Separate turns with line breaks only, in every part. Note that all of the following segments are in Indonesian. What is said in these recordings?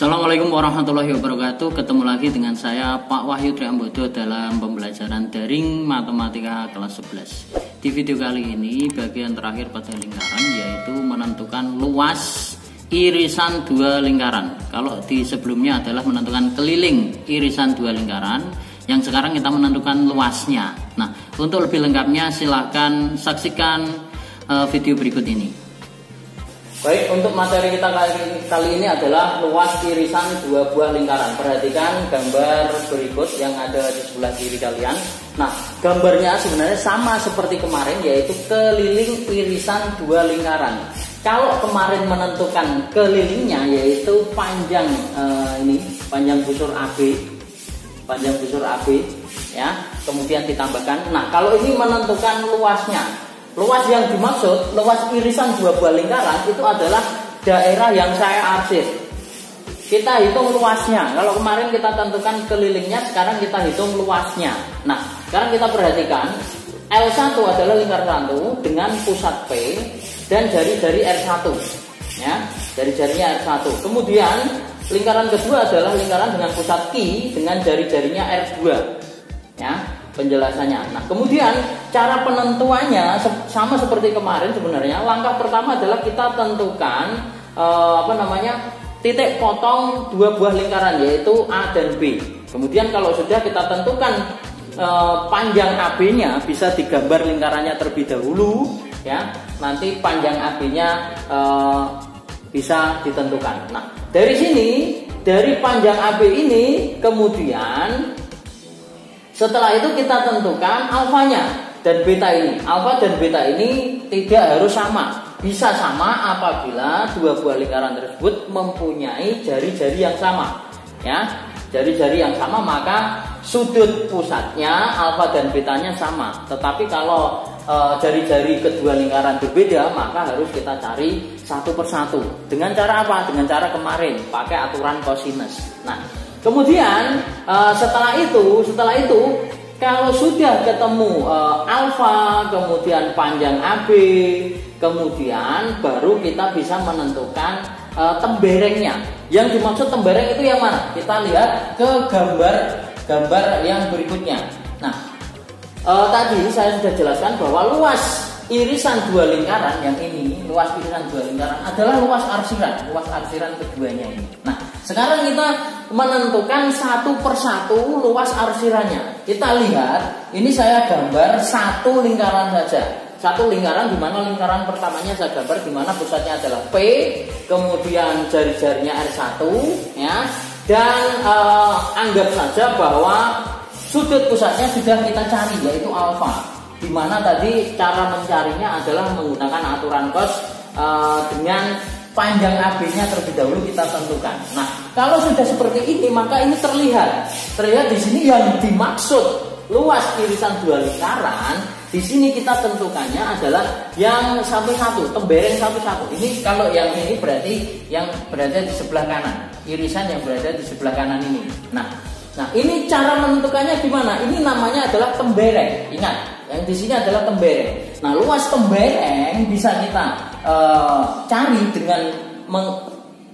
Assalamualaikum warahmatullahi wabarakatuh. Ketemu lagi dengan saya Pak Wahyu Triambodo dalam pembelajaran daring matematika kelas 11. Di video kali ini bagian terakhir pada lingkaran yaitu menentukan luas irisan dua lingkaran. Kalau di sebelumnya adalah menentukan keliling irisan dua lingkaran, yang sekarang kita menentukan luasnya. Nah, untuk lebih lengkapnya silahkan saksikan video berikut ini. Baik, untuk materi kita kali ini adalah luas irisan dua buah lingkaran. Perhatikan gambar berikut yang ada di sebelah kiri kalian. Nah, gambarnya sebenarnya sama seperti kemarin, yaitu keliling irisan dua lingkaran. Kalau kemarin menentukan kelilingnya yaitu panjang panjang busur AB, ya. Kemudian ditambahkan. Nah, kalau ini menentukan luasnya. Luas yang dimaksud, luas irisan dua buah lingkaran itu adalah daerah yang saya arsir. Kita hitung luasnya. Kalau kemarin kita tentukan kelilingnya, sekarang kita hitung luasnya. Nah, sekarang kita perhatikan L1 adalah lingkar 1 dengan pusat P dan jari-jari R1. Ya, jari-jarinya R1. Kemudian lingkaran kedua adalah lingkaran dengan pusat Q dengan jari-jarinya R2. Ya, penjelasannya. Nah, kemudian cara penentuannya sama seperti kemarin sebenarnya. Langkah pertama adalah kita tentukan titik potong dua buah lingkaran yaitu A dan B. Kemudian kalau sudah kita tentukan panjang AB-nya, bisa digambar lingkarannya terlebih dahulu, ya. Nanti panjang AB-nya bisa ditentukan. Nah, dari sini, dari panjang AB ini, kemudian setelah itu kita tentukan alfanya dan beta ini. Alfa dan beta ini tidak harus sama. Bisa sama apabila dua buah lingkaran tersebut mempunyai jari-jari yang sama. Ya, jari-jari yang sama maka sudut pusatnya alfa dan betanya sama. Tetapi kalau jari-jari kedua lingkaran berbeda, maka harus kita cari satu persatu. Dengan cara apa? Dengan cara kemarin, pakai aturan kosinus. Nah, kemudian setelah itu kalau sudah ketemu alfa, kemudian panjang AB, kemudian baru kita bisa menentukan temberengnya. Yang dimaksud tembereng itu yang mana? Kita lihat ke gambar yang berikutnya. Nah, tadi saya sudah jelaskan bahwa luas irisan dua lingkaran yang ini, luas irisan dua lingkaran adalah luas arsiran keduanya ini. Nah, sekarang kita menentukan satu persatu luas arsirannya. Kita lihat, ini saya gambar satu lingkaran saja. Satu lingkaran di mana lingkaran pertamanya saya gambar di mana pusatnya adalah P, kemudian jari-jarinya R1, ya. Dan anggap saja bahwa sudut pusatnya sudah kita cari yaitu alfa. Di mana tadi cara mencarinya adalah menggunakan aturan cos dengan panjang AB-nya terlebih dahulu kita tentukan. Nah, kalau sudah seperti ini maka ini terlihat di sini yang dimaksud luas irisan dua lingkaran. Di sini kita tentukannya adalah yang satu-satu, tembereng satu-satu. Ini kalau yang ini berarti yang berada di sebelah kanan, irisan yang berada di sebelah kanan ini. Nah, ini cara menentukannya gimana? Ini namanya adalah tembereng. Ingat, yang di sini adalah tembereng. Nah, luas tembereng bisa kita cari dengan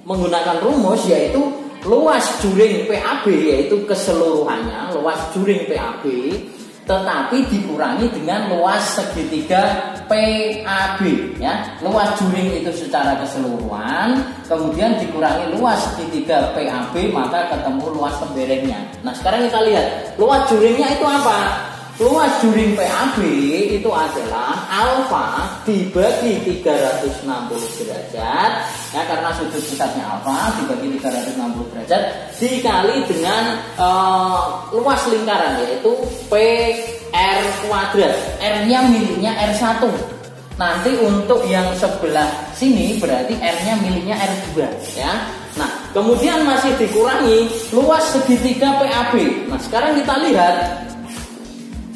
menggunakan rumus yaitu luas juring PAB, yaitu keseluruhannya luas juring PAB, tetapi dikurangi dengan luas segitiga PAB, ya. Luas juring itu secara keseluruhan, kemudian dikurangi luas segitiga PAB, maka ketemu luas temberengnya. Nah, sekarang kita lihat luas juringnya itu apa? Luas juring PAB itu adalah alfa dibagi 360 derajat, ya, karena sudut pusatnya alfa dibagi 360 derajat dikali dengan luas lingkaran yaitu PR kuadrat. R-nya miliknya R1. Nanti untuk yang sebelah sini berarti R-nya miliknya R2, ya. Nah, kemudian masih dikurangi luas segitiga PAB. Nah, sekarang kita lihat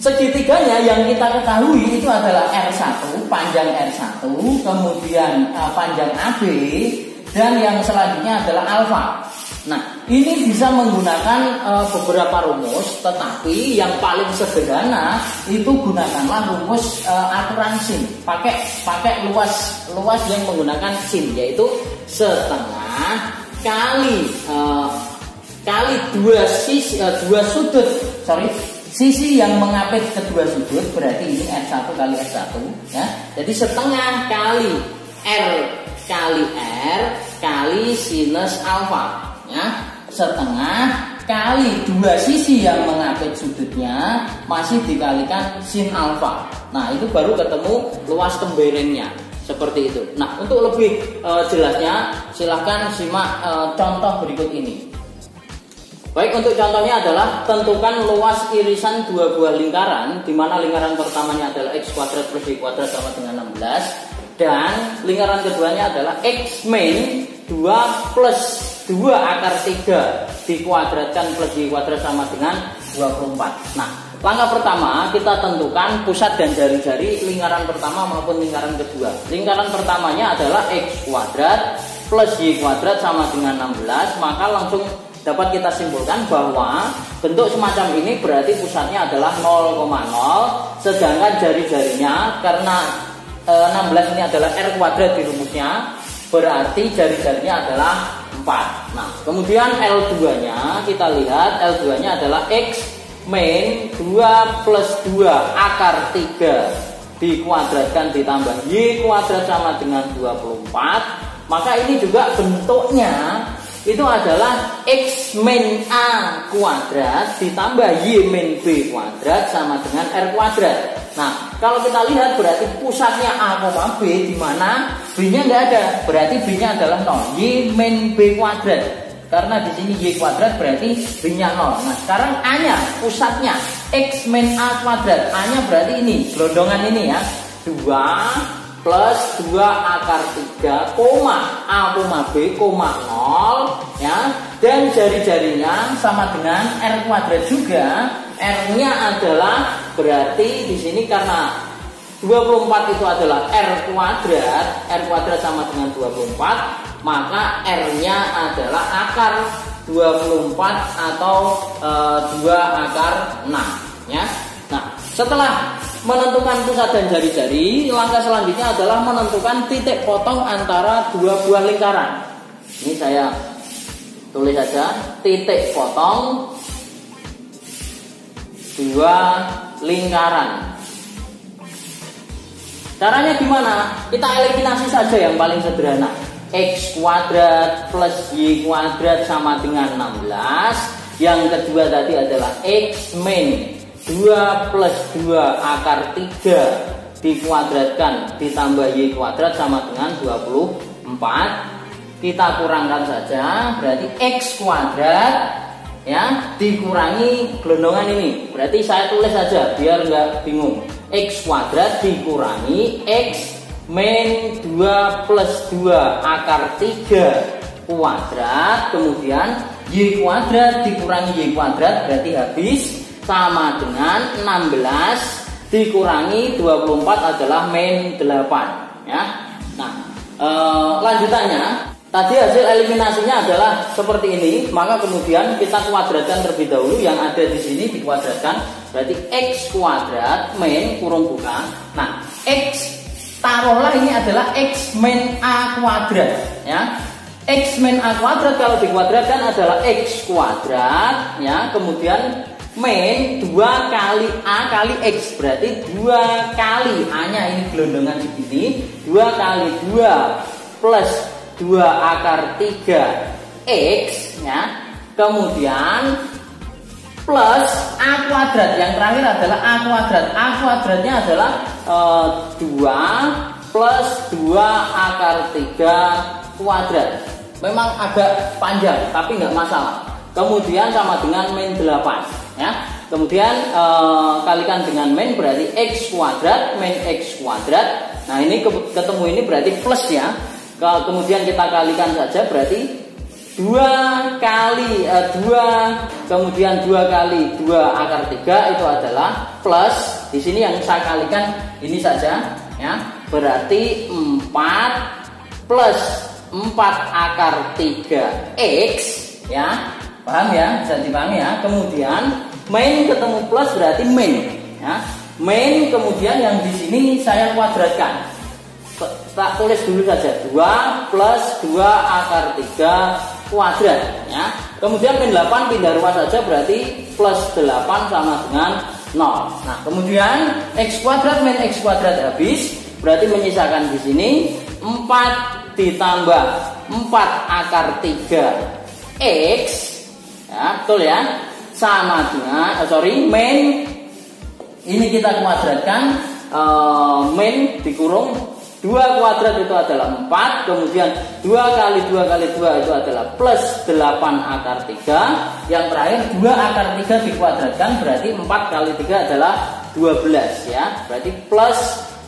segitiganya yang kita ketahui itu adalah R1, panjang R1, kemudian panjang AB, dan yang selanjutnya adalah alfa. Nah, ini bisa menggunakan beberapa rumus, tetapi yang paling sederhana itu gunakanlah rumus aturan sin. Pakai luas yang menggunakan sin, yaitu setengah kali dua sudut, sisi yang mengapit kedua sudut, berarti ini R1 kali R1 ya. Jadi setengah kali R kali sinus alfa ya. Setengah kali dua sisi yang mengapit sudutnya masih dikalikan sin alfa. Nah, itu baru ketemu luas temberengnya. Seperti itu. Nah, untuk lebih jelasnya silahkan simak contoh berikut ini. Baik, untuk contohnya adalah tentukan luas irisan dua buah lingkaran, di mana lingkaran pertamanya adalah x kuadrat plus y kuadrat sama dengan 16, dan lingkaran keduanya adalah x min 2 plus 2 akar 3 dikuadratkan plus y kuadrat sama dengan 24. Nah, langkah pertama kita tentukan pusat dan jari-jari lingkaran pertama maupun lingkaran kedua. Lingkaran pertamanya adalah x kuadrat plus y kuadrat sama dengan 16, maka langsung dapat kita simpulkan bahwa bentuk semacam ini berarti pusatnya adalah 0,0, sedangkan jari-jarinya karena 16 ini adalah R kuadrat di rumusnya, berarti jari-jarinya adalah 4. Nah, kemudian L2 nya kita lihat, L2 nya adalah x min 2 plus 2 akar 3 dikuadratkan ditambah y kuadrat sama dengan 24. Maka ini juga bentuknya itu adalah x min a kuadrat ditambah y min b kuadrat sama dengan R kuadrat. Nah, kalau kita lihat berarti pusatnya A, B, di mana B-nya nggak ada, berarti B-nya adalah 0, y min b kuadrat. Karena di sini y kuadrat berarti B-nya 0. Nah, sekarang A-nya, pusatnya x min a kuadrat. A-nya berarti ini, gelondongan ini ya, 2 plus 2 akar 3, koma A, B, koma 0 ya. Dan jari-jarinya sama dengan R kuadrat juga. R-nya adalah berarti di sini karena 24 itu adalah R kuadrat sama dengan 24, maka R-nya adalah akar 24 atau 2 akar 6 ya. Nah, setelah menentukan pusat dan jari-jari, langkah selanjutnya adalah menentukan titik potong antara dua buah lingkaran. Ini saya tulis saja, titik potong dua lingkaran. Caranya gimana? Kita eliminasi saja yang paling sederhana. X kuadrat plus y kuadrat sama dengan 16. Yang kedua tadi adalah x min 2 plus 2 akar 3 dikuadratkan ditambah y kuadrat sama dengan 24. Kita kurangkan saja, berarti x kuadrat ya dikurangi gelondongan ini. Berarti saya tulis saja biar nggak bingung. X kuadrat dikurangi x min 2 plus 2 akar 3 kuadrat, kemudian y kuadrat dikurangi y kuadrat berarti habis sama dengan 16 dikurangi 24 adalah min 8 ya. Nah, lanjutannya tadi hasil eliminasinya adalah seperti ini, maka kemudian kita kuadratkan terlebih dahulu. Yang ada di sini dikuadratkan, berarti x kuadrat min kurung buka. Nah, x taruhlah ini adalah x min a kuadrat ya. X min a kuadrat kalau dikuadratkan adalah x kuadrat ya, kemudian min 2 kali a kali x, berarti 2 kali a-nya ini gelondongan segini, 2 kali 2 plus 2 akar 3 x ya, kemudian plus a kuadrat. Yang terakhir adalah a kuadrat. A kuadratnya adalah 2 plus 2 akar 3 kuadrat. Memang agak panjang tapi nggak masalah. Kemudian sama dengan min 8 ya. Kemudian kalikan dengan min berarti x kuadrat min x kuadrat. Nah, ini ketemu ini berarti plus ya. Kemudian kita kalikan saja berarti 2 kali 2 kemudian 2 kali 2 akar 3 itu adalah plus. Di sini yang saya kalikan ini saja ya. Berarti 4 plus 4 akar 3 x ya. Paham ya? Bisa dipahami ya. Kemudian min ketemu plus berarti min ya. Min kemudian yang di sini saya kuadratkan. tak tulis dulu saja 2 plus 2 akar 3 kuadrat ya. Kemudian min 8 pindah ruas saja berarti plus 8 sama dengan 0. Nah, kemudian x kuadrat min x kuadrat habis, berarti menyisakan di sini 4 ditambah 4 akar 3 x ya, betul ya, sama dengan min ini kita kuadratkan, min dikurung 2 kuadrat itu adalah 4, kemudian 2 kali 2 kali 2 itu adalah plus 8 akar 3, yang terakhir 2 akar 3 dikuadratkan berarti 4 kali 3 adalah 12 ya, berarti plus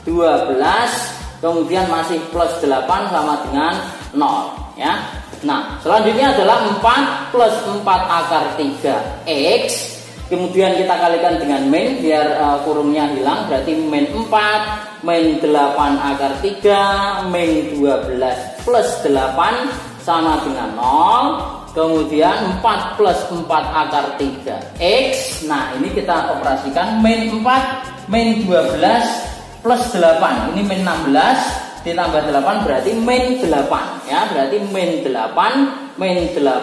12, kemudian masih plus 8 sama dengan 0 ya. Nah, selanjutnya adalah 4 plus 4 akar 3 x, kemudian kita kalikan dengan min biar kurungnya hilang, berarti min 4 min 8 akar 3 min 12 plus 8 sama dengan 0, kemudian 4 plus 4 akar 3 x. Nah, ini kita operasikan min 4 min 12 plus 8, ini min 16 ditambah 8 berarti min 8 ya, berarti min 8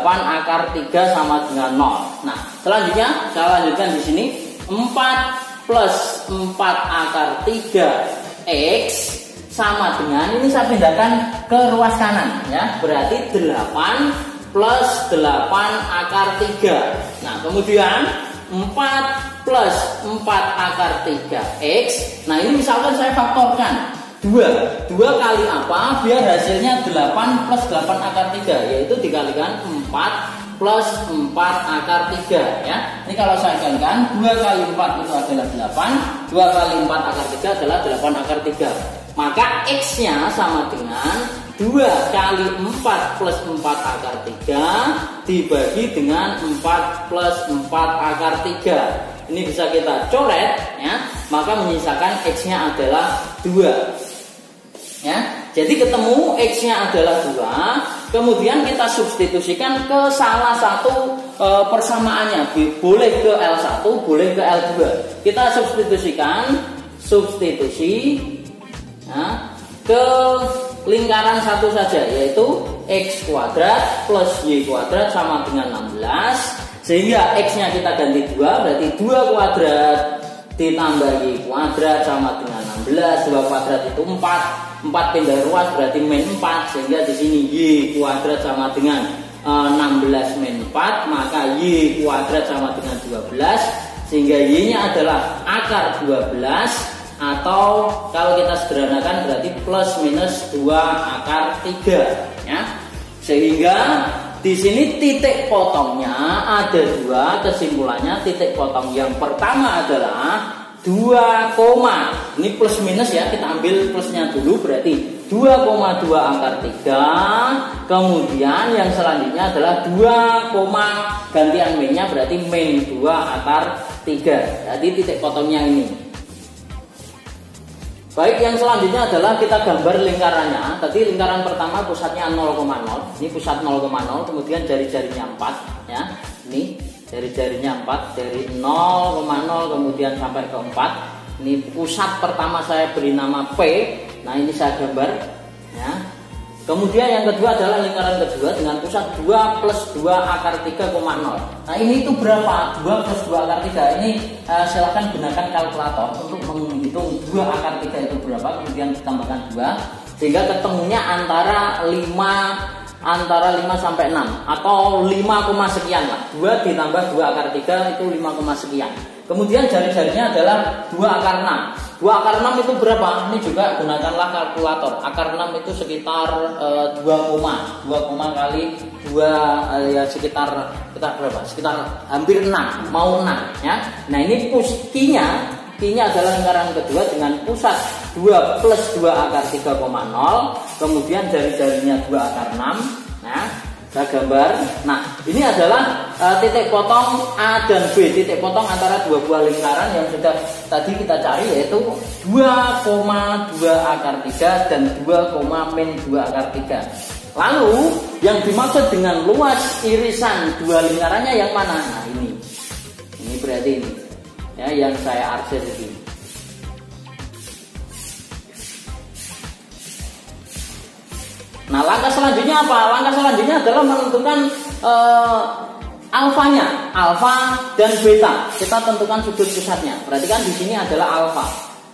akar 3 sama dengan 0. Nah, selanjutnya saya lanjutkan di sini 4 plus 4 akar 3 x sama dengan, ini saya pindahkan ke ruas kanan ya, berarti 8 plus 8 akar 3. Nah, kemudian 4 plus 4 akar 3 x. Nah, ini misalkan saya faktorkan 2 kali apa biar hasilnya 8 plus 8 akar 3, yaitu dikalikan 4 plus 4 akar 3 ya. Ini kalau saya kalikan 2 kali 4 itu adalah 8, 2 kali 4 akar 3 adalah 8 akar 3. Maka x nya sama dengan 2 kali 4 plus 4 akar 3 dibagi dengan 4 plus 4 akar 3. Ini bisa kita coret ya, maka menyisakan x nya adalah 2 ya. Jadi ketemu x nya adalah 2, kemudian kita substitusikan ke salah satu persamaannya, boleh ke L1 boleh ke L2. Kita substitusi ya, ke lingkaran satu saja, yaitu x kuadrat plus y kuadrat sama dengan 16, sehingga x nya kita ganti 2, berarti 2 kuadrat ditambah y kuadrat sama dengan 16, 2 kuadrat itu 4 pindah ruas berarti min 4, sehingga di sini y kuadrat sama dengan 16 min 4, maka y kuadrat sama dengan 12, sehingga y nya adalah akar 12, atau kalau kita sederhanakan berarti plus minus 2 akar 3 ya. Sehingga di sini titik potongnya ada 2, kesimpulannya titik potong yang pertama adalah 2, ini plus minus ya, kita ambil plusnya dulu, berarti 2,2 akar 3. Kemudian yang selanjutnya adalah 2, gantian min-nya berarti min 2 akar 3. Jadi titik potongnya ini. Baik, yang selanjutnya adalah kita gambar lingkarannya. Tadi lingkaran pertama pusatnya 0,0, ini pusat 0,0, kemudian jari-jarinya 4 ya. Ini jari-jarinya 4 dari 0,0 kemudian sampai ke 4. Ini pusat pertama saya beri nama P. Nah, ini saya gambar ya. Kemudian yang kedua adalah lingkaran kedua dengan pusat 2 plus 2 akar 3,0. Nah, ini itu berapa? 2 plus 2 akar 3. Ini silakan gunakan kalkulator untuk menghitung 2 akar 3 itu berapa, kemudian ditambahkan 2, sehingga ketemunya antara 5 sampai 6 atau 5, sekian lah. 2 ditambah 2 akar 3 itu 5, sekian. Kemudian jari-jarinya adalah 2 akar 6. 2 akar 6 itu berapa? Ini juga gunakanlah kalkulator. Akar 6 itu sekitar 2 kali 2 ya sekitar berapa? Sekitar hampir 6, mau 6 ya. Nah, ini kinya adalah lingkaran kedua dengan pusat 2 plus 2 akar 3,0, kemudian jari-jarinya 2 akar 6. Nah, saya gambar. Nah, ini adalah titik potong A dan B, titik potong antara dua buah lingkaran yang sudah tadi kita cari, yaitu 2,2 akar 3 dan 2, min 2 akar 3. Lalu yang dimaksud dengan luas irisan dua lingkarannya yang mana? Nah, ini berarti ini ya, yang saya arsir ini. Nah, langkah selanjutnya apa? Langkah selanjutnya adalah menentukan alfanya, alfa dan beta. Kita tentukan sudut pusatnya. Perhatikan di sini adalah alfa.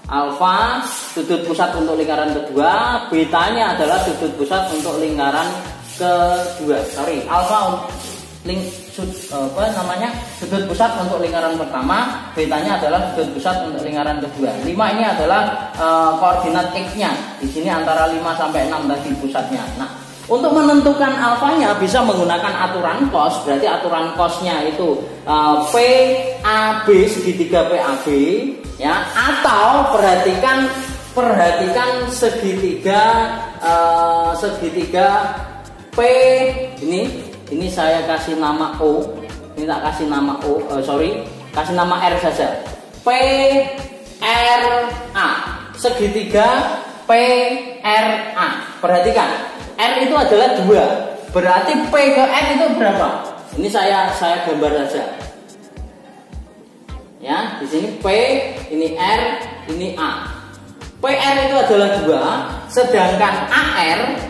Alfa sudut pusat untuk lingkaran kedua, betanya adalah sudut pusat untuk lingkaran kedua. Alfa sudut pusat untuk lingkaran pertama, betanya adalah sudut pusat untuk lingkaran kedua. 5 ini adalah koordinat X-nya. Di sini antara 5 sampai 6 tadi pusatnya. Nah, untuk menentukan alfanya bisa menggunakan aturan cos. Berarti aturan cosnya itu PAB, segitiga PAB, ya. Atau perhatikan segitiga P ini saya kasih nama O. Ini tak kasih nama O, kasih nama R saja. PRA, segitiga PRA. Perhatikan, R itu adalah 2. Berarti P ke R itu berapa? Ini saya gambar saja. Ya, di sini P, ini R, ini A. PR itu adalah 2, sedangkan AR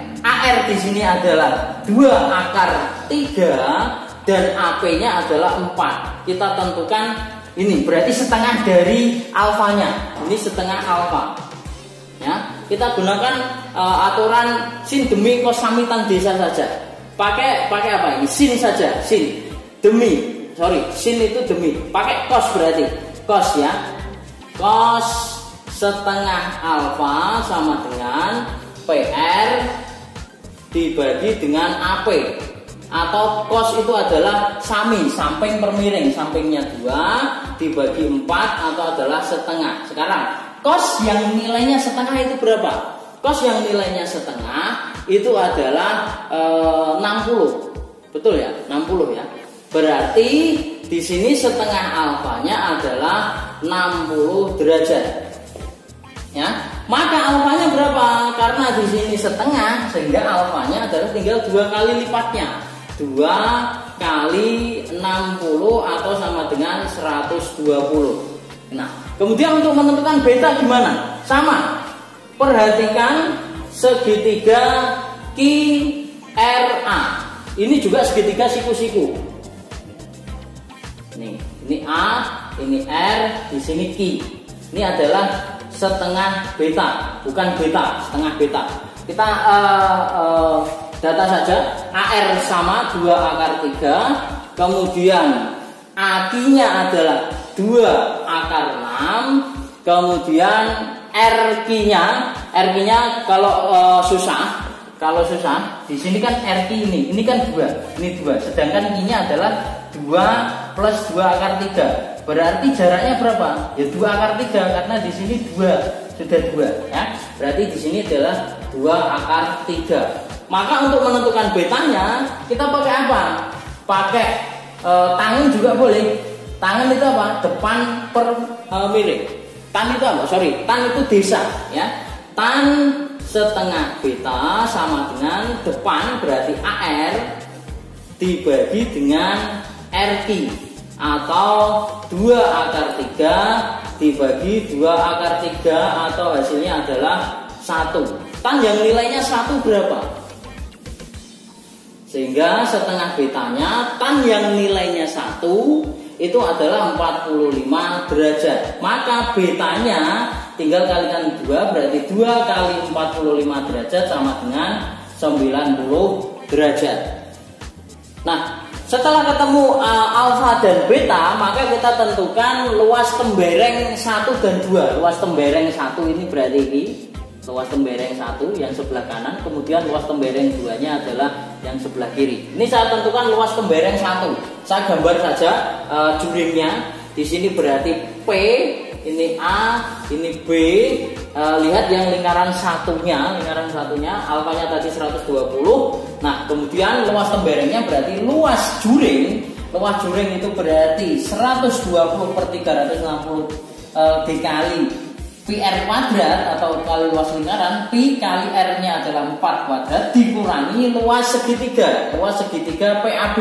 di sini adalah 2 akar 3 dan AP-nya adalah 4. Kita tentukan ini berarti setengah dari alfanya. Ini setengah alfa. Ya, kita gunakan aturan sin demi cos samitan desa saja. Pakai apa ini? Sin saja, sin. Sin itu demi. Pakai cos berarti. Cos ya. Cos setengah alfa sama dengan PR dibagi dengan AP, atau cos itu adalah samping per miring, sampingnya 2 dibagi 4 atau adalah setengah. Sekarang cos yang nilainya setengah itu berapa? Cos yang nilainya setengah itu adalah 60. Betul ya? 60 ya. Berarti di sini setengah alfanya adalah 60 derajat. Ya, maka alfanya berapa? Karena di sini setengah, sehingga alfanya adalah tinggal 2 kali lipatnya. 2 kali 60 atau sama dengan 120. Nah, kemudian untuk menentukan beta gimana? Sama. Perhatikan segitiga QRA. Ini juga segitiga siku-siku. Ini A, ini R, di sini Q. Ini adalah setengah beta, bukan beta, setengah beta. Kita data saja. AR sama 2 akar 3, kemudian AK-nya adalah 2 akar 6, kemudian RQ-nya kalau susah di sini kan RQ ini kan 2, ini 2, sedangkan Q-nya adalah 2 plus 2 akar 3. Berarti jaraknya berapa? Ya 2 akar 3, karena di sini 2, sudah 2 ya. Berarti di sini adalah 2 akar 3. Maka untuk menentukan betanya kita pakai apa? Pakai tangan juga boleh. Tangan itu apa? Depan per miring. Tan itu apa? Tan itu desa ya. Tan setengah beta sama dengan depan, berarti AR dibagi dengan RQ, atau 2 akar 3 dibagi 2 akar 3 atau hasilnya adalah 1. Tan yang nilainya 1 berapa? Sehingga setengah betanya tan yang nilainya 1 itu adalah 45 derajat. Maka betanya tinggal kalikan 2, berarti 2 kali 45 derajat sama dengan 90 derajat. Nah, setelah ketemu alfa dan beta, maka kita tentukan luas tembereng 1 dan 2. Luas tembereng 1 ini berarti ini luas tembereng 1 yang sebelah kanan, kemudian luas tembereng 2-nya adalah yang sebelah kiri. Ini saya tentukan luas tembereng 1. Saya gambar saja juringnya. Di sini berarti P, ini A, ini B. Lihat yang lingkaran satunya alfanya tadi 120. Nah, kemudian luas temberengnya berarti luas juring itu berarti 120 per 360 dikali PR kuadrat atau kali luas lingkaran. Pi kali R nya adalah 4 kuadrat dikurangi luas segitiga PAB.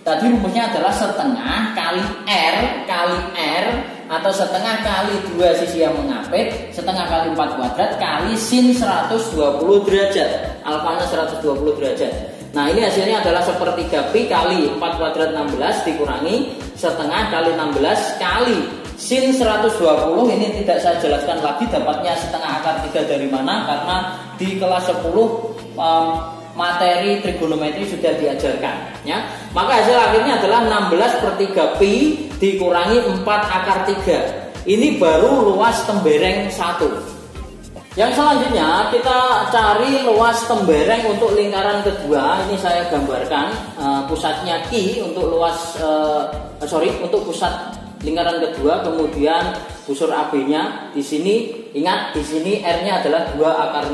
Tadi rumusnya adalah setengah kali R atau setengah kali 2 sisi yang mengapit, setengah kali 4 kuadrat kali sin 120 derajat. alfanya 120 derajat. Nah ini hasilnya adalah sepertiga pi kali 4 kuadrat 16 dikurangi setengah kali 16 kali sin 120. Ini tidak saya jelaskan lagi dapatnya setengah akar 3 dari mana, karena di kelas 10 materi trigonometri sudah diajarkan ya. Maka hasil akhirnya adalah 16 per 3 pi dikurangi 4 akar 3. Ini baru luas tembereng 1. Yang selanjutnya kita cari luas tembereng untuk lingkaran kedua. Ini saya gambarkan pusatnya Q untuk luas untuk pusat lingkaran kedua, kemudian busur AB-nya di sini. Ingat di sini R-nya adalah 2 akar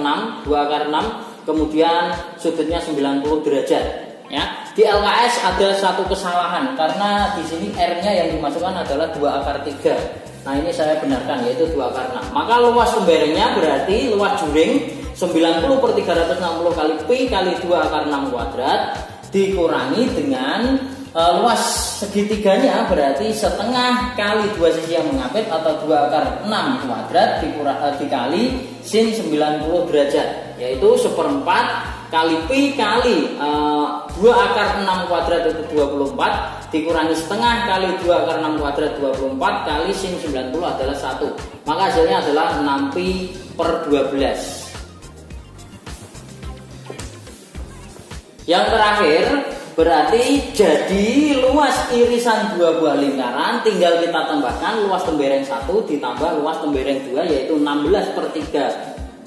6, kemudian sudutnya 90 derajat. Ya, di LKS ada satu kesalahan karena di sini R-nya yang dimasukkan adalah 2 akar 3. Nah ini saya benarkan, yaitu 2 akar 6. Maka luas temberengnya berarti luas juring 90 per 360 kali pi kali 2 akar 6 kuadrat dikurangi dengan luas segitiganya, berarti setengah kali 2 sisi yang mengapit atau 2 akar 6 kuadrat dikali sin 90 derajat, yaitu 1/4 kali pi kali 2 akar 6 kuadrat itu 24 dikurangi setengah kali 2 akar 6 kuadrat 24 kali sin 90 adalah 1. Maka hasilnya adalah 6 pi per 12. Yang terakhir berarti jadi luas irisan dua buah lingkaran tinggal kita tambahkan luas tembereng 1 ditambah luas tembereng 2, yaitu 16 per 3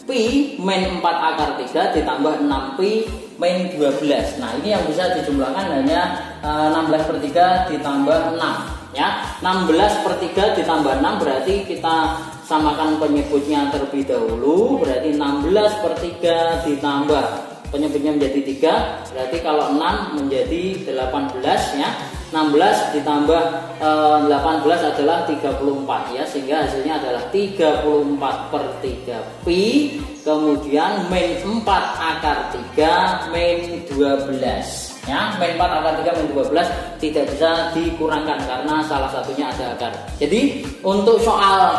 pi min 4 akar 3 ditambah 6 pi min 12. Nah ini yang bisa dijumlahkan hanya 16 per 3 ditambah 6 ya. 16 per 3 ditambah 6 berarti kita samakan penyebutnya terlebih dahulu. Berarti 16 per 3 ditambah penyebutnya menjadi 3, berarti kalau 6 menjadi 18 ya. 16 ditambah 18 adalah 34 ya, sehingga hasilnya adalah 34 per 3 pi kemudian min 4 akar 3 min 12 ya. Min 4 akar 3 min 12 tidak bisa dikurangkan karena salah satunya ada akar. Jadi untuk soal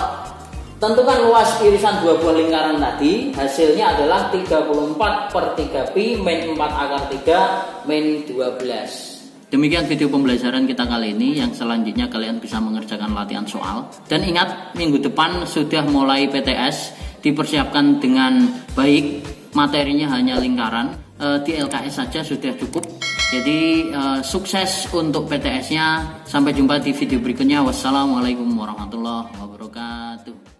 tentukan luas irisan dua buah lingkaran tadi, hasilnya adalah 34 per 3 pi min 4 akar 3 min 12. Demikian video pembelajaran kita kali ini. Yang selanjutnya kalian bisa mengerjakan latihan soal. Dan ingat, minggu depan sudah mulai PTS, dipersiapkan dengan baik. Materinya hanya lingkaran, di LKS saja sudah cukup. Jadi sukses untuk PTS-nya. Sampai jumpa di video berikutnya. Wassalamualaikum warahmatullahi wabarakatuh.